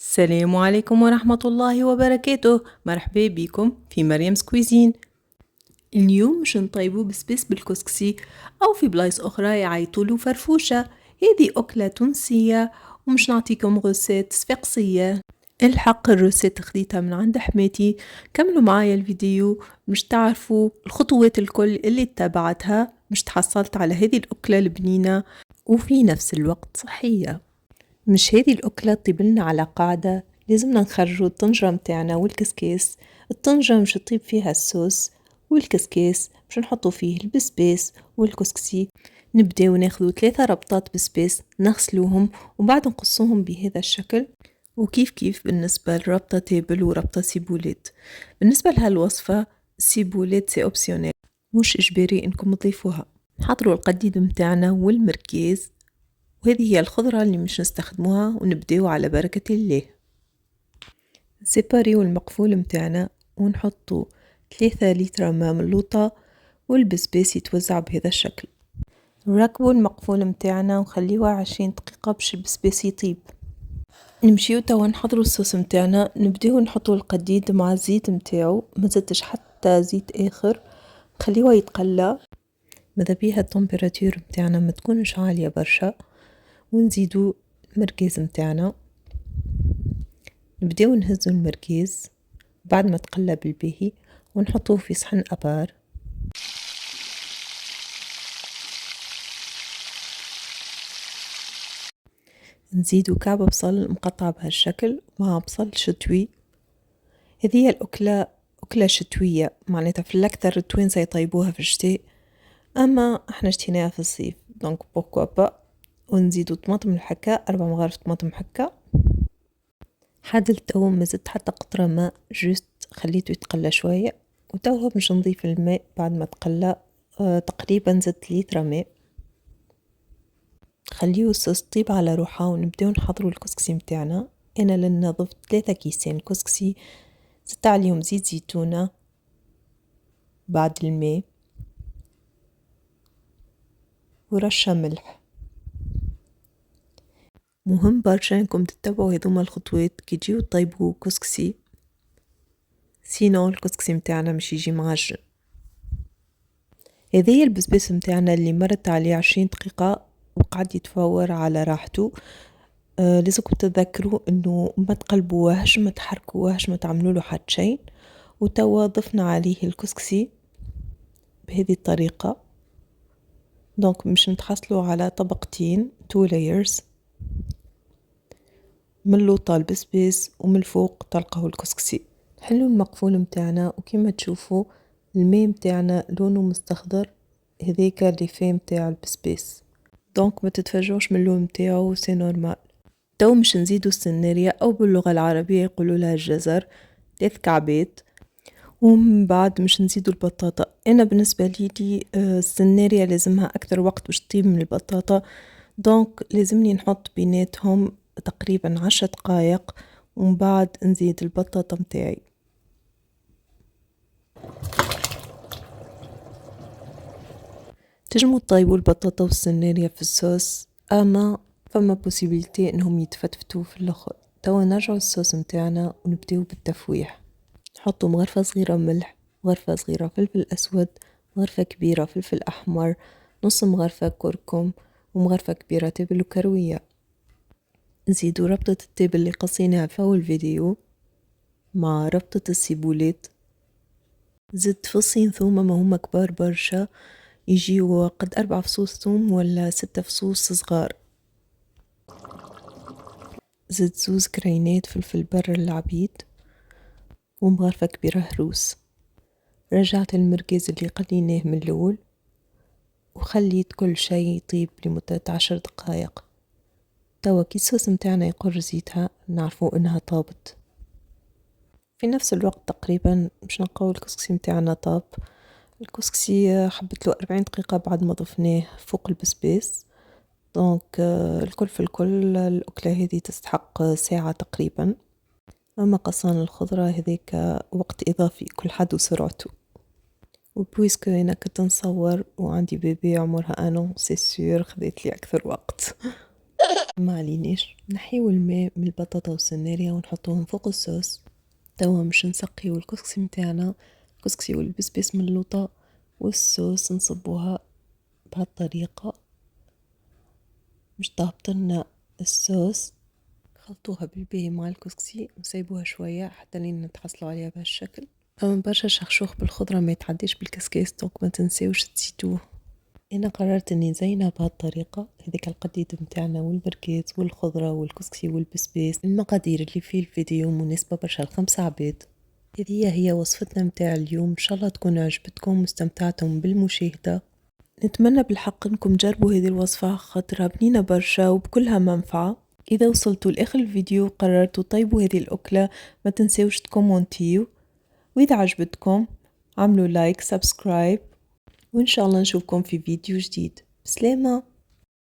السلام عليكم ورحمة الله وبركاته. مرحبا بكم في مريم's كويزين. اليوم مش نطيبو بسبس بالكسكسي أو في بلايص أخرى يعيطولو فرفوشة. هذه أكلة تونسية ومش نعطيكم غوسات صفاقسية. الحق الروسات خديتها من عند حماتي. كملوا معايا الفيديو مش تعرفوا الخطوات الكل اللي اتبعتها مش تحصلت على هذه الأكلة البنينة وفي نفس الوقت صحية. مش هذه الأكلة طيبلنا على قاعدة لازمنا نخرجوا الطنجرة متاعنا والكسكاس. الطنجرة مش تطيب فيها الصوص والكسكاس مش نحطوا فيه البسباس والكسكسي. نبداو ناخذوا 3 ربطات بسباس نغسلوهم وبعد نقصوهم بهذا الشكل. وكيف كيف بالنسبة لربطة تابل وربطة سيبولات. بالنسبة لهالوصفة سيبولات سي اوبسيونيل مش إجباري إنكم تضيفوها. نحضروا القديد متاعنا والمركز وهذه هي الخضرة اللي مش نستخدموها ونبداو على بركة الله. سيباريو المقفول متاعنا ونحطو 3 لتر ماء ملوطة والبسباس يتوزع بهذا الشكل. نركبو المقفول متاعنا ونخليوه 20 دقيقة باش البسباس يطيب. نمشيو توا نحضرو الصوص متاعنا. نبداو نحطو القديد مع الزيت متاعو مزدتش حتى زيت آخر. نخليوه يتقلى ماذا بيها التمبيراتور متاعنا ما تكونش عالية برشا. ونزيدو المركز متاعنا. نبداو نهزو المركز بعد ما تقلى بالباهي ونحطوه في صحن أبار. نزيدو كعب بصل مقطع بهالشكل مع بصل شتوي. هذه هي الأكلة أكلة شتوية معناتها في الأكثر التوانسة يطيبوها في الشتاء أما احنا شتيناها في الصيف دونك بوركوا با. ونزيدو طماطم الحكة 4 مغارف طماطم حكة. حد التو ما زدت حتى قطرة ماء جوست خليته يتقلى شوية وتوه باش نضيف الماء بعد ما تقلى تقريبا زدت لتر ماء. خليه الصوص طيب على روحه ونبداو نحضروا الكسكسي متاعنا. انا لنا ضفت 3 كيسان كسكسي زدت عليهم زيت زيتونة بعد الماء ورشة ملح. مهم برشا انكم تتبعوا هذوما الخطوات كي تجيو تطيبوا كسكسي سينو الكسكسي متاعنا مش يجي معجن. هذا هي البسباس متاعنا اللي مرت عليه 20 دقيقة وقعد يتفور على راحته. لازمكم تتذكروا انه ما تقلبوهش ما تحركوهش ما تعملوا له حد شيء. وتوا ضفنا عليه الكسكسي بهذه الطريقة دونك مش نتحصلوا على طبقتين 2 layers. من اللوطة البسباس ومن الفوق تلقاو الكسكسي. حلو المقفول متاعنا وكما تشوفوا الماء متاعنا لونه مستخضر هذاك اللي فيه متاع البسباس دونك ما تتفاجئوش من اللون متاعو سي نورمال. تو مش نزيدو السنارية او باللغة العربية يقولوا لها الجزر 3 كعبات. ومن بعد مش نزيدو البطاطا. انا بالنسبة لي السنارية لازمها اكثر وقت باش تطيب من البطاطا دونك لازمني نحط بيناتهم تقريبا 10 دقايق ومن بعد نزيد البطاطا متاعي. تجمو تطيبوا البطاطا والسنارية في الصوص اما فما بوسيبيليتي انهم يتفتفتوا في الاخر. توا نرجعوا الصوص متاعنا ونبداو بالتفويح. نحطوا مغرفة صغيرة ملح مغرفة صغيرة فلفل اسود مغرفة كبيرة فلفل احمر نص مغرفة كركم ومغرفة كبيرة تابل وكروية. نزيدوا ربطة التابل اللي قصيناها في اول فيديو مع ربطة السيبولات. زدت فصين ثومة ما هما كبار برشا يجيو قد 4 فصوص ثوم ولا 6 فصوص صغار. زدت 2 كرينات فلفل بر العبيد ومغرفة كبيرة هروس. رجعت المركز اللي قليناه من الأول وخليت كل شيء يطيب لمدة 10 دقايق. توا كي الصوص متاعنا يقر زيتها نعرفوا انها طابت. في نفس الوقت تقريبا باش نلقاو الكسكسي متاعنا طاب. الكسكسي حبت له 40 دقيقة بعد ما ضفناه فوق البسباس دونك الكل في الكل الأكلة هذه تستحق ساعة تقريبا. أما قصان الخضرة هذيك وقت إضافي كل حد وسرعته. وبويسكو أنا كنت نصور وعندي بيبي عمرها 1 سي سور خذت لي أكثر وقت. ما عليناش، نحيو الماء من البطاطا والسناريا ونحطوهم فوق الصوص. توا مش نسقيو الكسكسي متاعنا، الكسكسي والبسباس من اللوطة والصوص نصبوها بهالطريقة. مش ضابطلنا الصوص، خلطوها بالباهي مع الكسكسي وسيبوها شوية حتى لين نتحصلوا عليها بهالشكل. فمن برشا شخشوخ بالخضرة ما يتعديش بالكسكاس، دونك ما تنساوش تزيدوه. انا قررت اني نزينها بهالطريقة. هذيك القديد متاعنا والبركات والخضرة والكسكسي والبسباس، المقادير اللي في الفيديو مناسبة برشا ل5 عباد. هذه هي وصفتنا متاع اليوم، ان شاء الله تكون عجبتكم واستمتعتم بالمشاهدة. نتمنى بالحق انكم تجربوا هذه الوصفة، خاطرها بنينة برشا وبكلها منفعة. اذا وصلتوا لاخر الفيديو قررتوا طيبوا هذه الاكلة، ما تنسوش تكومنتيو، واذا عجبتكم عملوا لايك سبسكرايب، وإن شاء الله نشوفكم في فيديو جديد. بسلامة.